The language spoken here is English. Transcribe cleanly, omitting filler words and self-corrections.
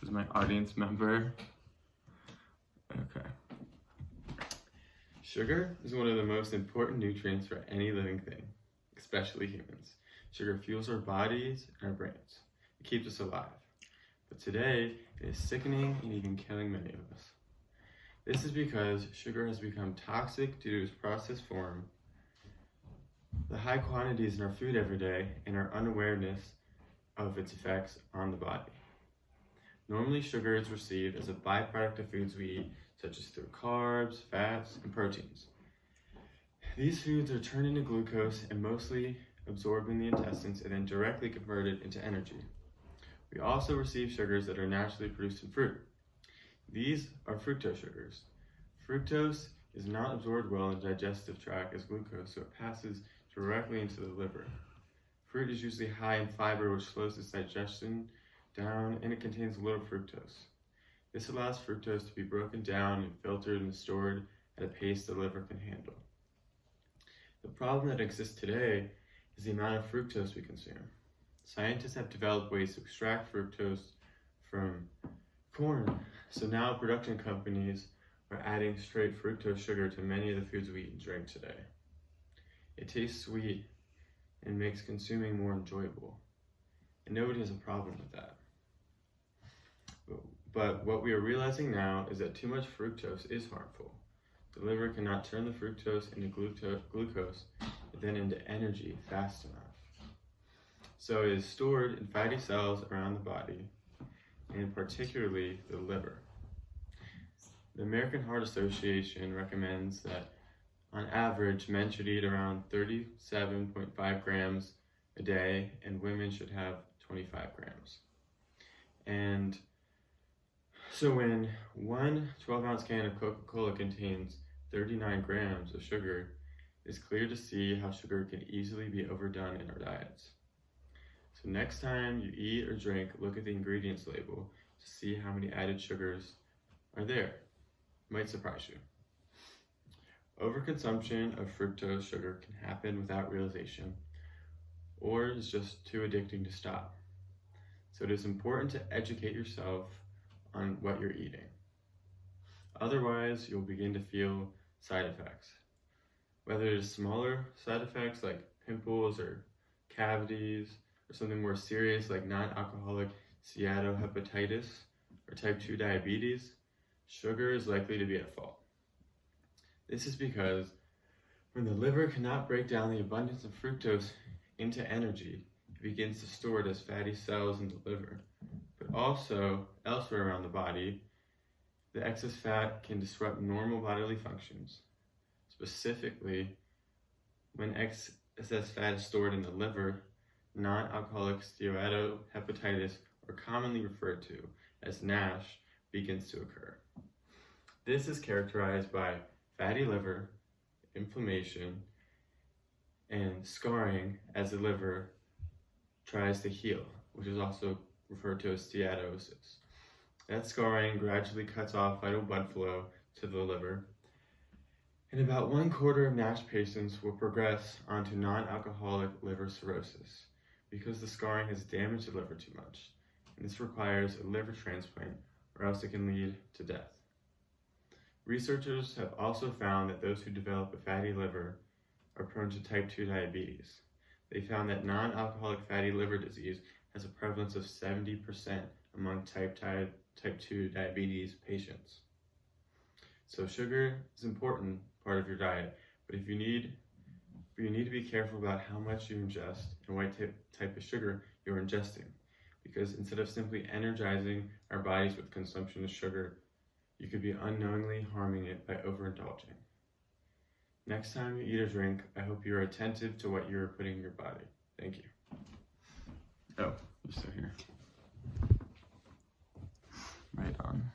who's my audience member. Okay. Sugar is one of the most important nutrients for any living thing, especially humans. Sugar fuels our bodies and our brains. It keeps us alive. But today, it is sickening and even killing many of us. This is because sugar has become toxic due to its processed form, the high quantities in our food every day, and our unawareness of its effects on the body. Normally, sugar is received as a byproduct of foods we eat, such as through carbs, fats, and proteins. These foods are turned into glucose and mostly absorbed in the intestines and then directly converted into energy. We also receive sugars that are naturally produced in fruit. These are fructose sugars. Fructose is not absorbed well in the digestive tract as glucose, so it passes directly into the liver. Fruit is usually high in fiber, which slows its digestion down, and it contains little fructose. This allows fructose to be broken down and filtered and stored at a pace the liver can handle. The problem that exists today is the amount of fructose we consume. Scientists have developed ways to extract fructose from corn, so now production companies are adding straight fructose sugar to many of the foods we eat and drink today. It tastes sweet and makes consuming more enjoyable, and nobody has a problem with that. But what we are realizing now is that too much fructose is harmful. The liver cannot turn the fructose into glucose and then into energy fast enough. So it is stored in fatty cells around the body, and particularly the liver. The American Heart Association recommends that on average, men should eat around 37.5 grams a day, and women should have 25 grams. And so when one 12-ounce can of Coca-Cola contains 39 grams of sugar, it's clear to see how sugar can easily be overdone in our diets. So next time you eat or drink, look at the ingredients label to see how many added sugars are there. It might surprise you. Overconsumption of fructose sugar can happen without realization, or is just too addicting to stop. So it is important to educate yourself on what you're eating. Otherwise, you'll begin to feel side effects. Whether it is smaller side effects like pimples or cavities, or something more serious like non-alcoholic steatohepatitis or type 2 diabetes, sugar is likely to be at fault. This is because when the liver cannot break down the abundance of fructose into energy, it begins to store it as fatty cells in the liver. But also, elsewhere around the body, the excess fat can disrupt normal bodily functions. Specifically, when excess fat is stored in the liver, non-alcoholic steatohepatitis, or commonly referred to as NASH, begins to occur. This is characterized by fatty liver, inflammation, and scarring as the liver tries to heal, which is also referred to as steatosis. That scarring gradually cuts off vital blood flow to the liver, and about 1/4 of NASH patients will progress onto non-alcoholic liver cirrhosis because the scarring has damaged the liver too much, and this requires a liver transplant or else it can lead to death. Researchers have also found that those who develop a fatty liver are prone to type 2 diabetes. They found that non-alcoholic fatty liver disease has a prevalence of 70% among type 2 diabetes patients. So sugar is an important part of your diet, but you need to be careful about how much you ingest and what type of sugar you're ingesting, because instead of simply energizing our bodies with consumption of sugar, you could be unknowingly harming it by overindulging. Next time you eat or drink, I hope you're attentive to what you're putting in your body. Thank you. Oh, you're still here. Right on.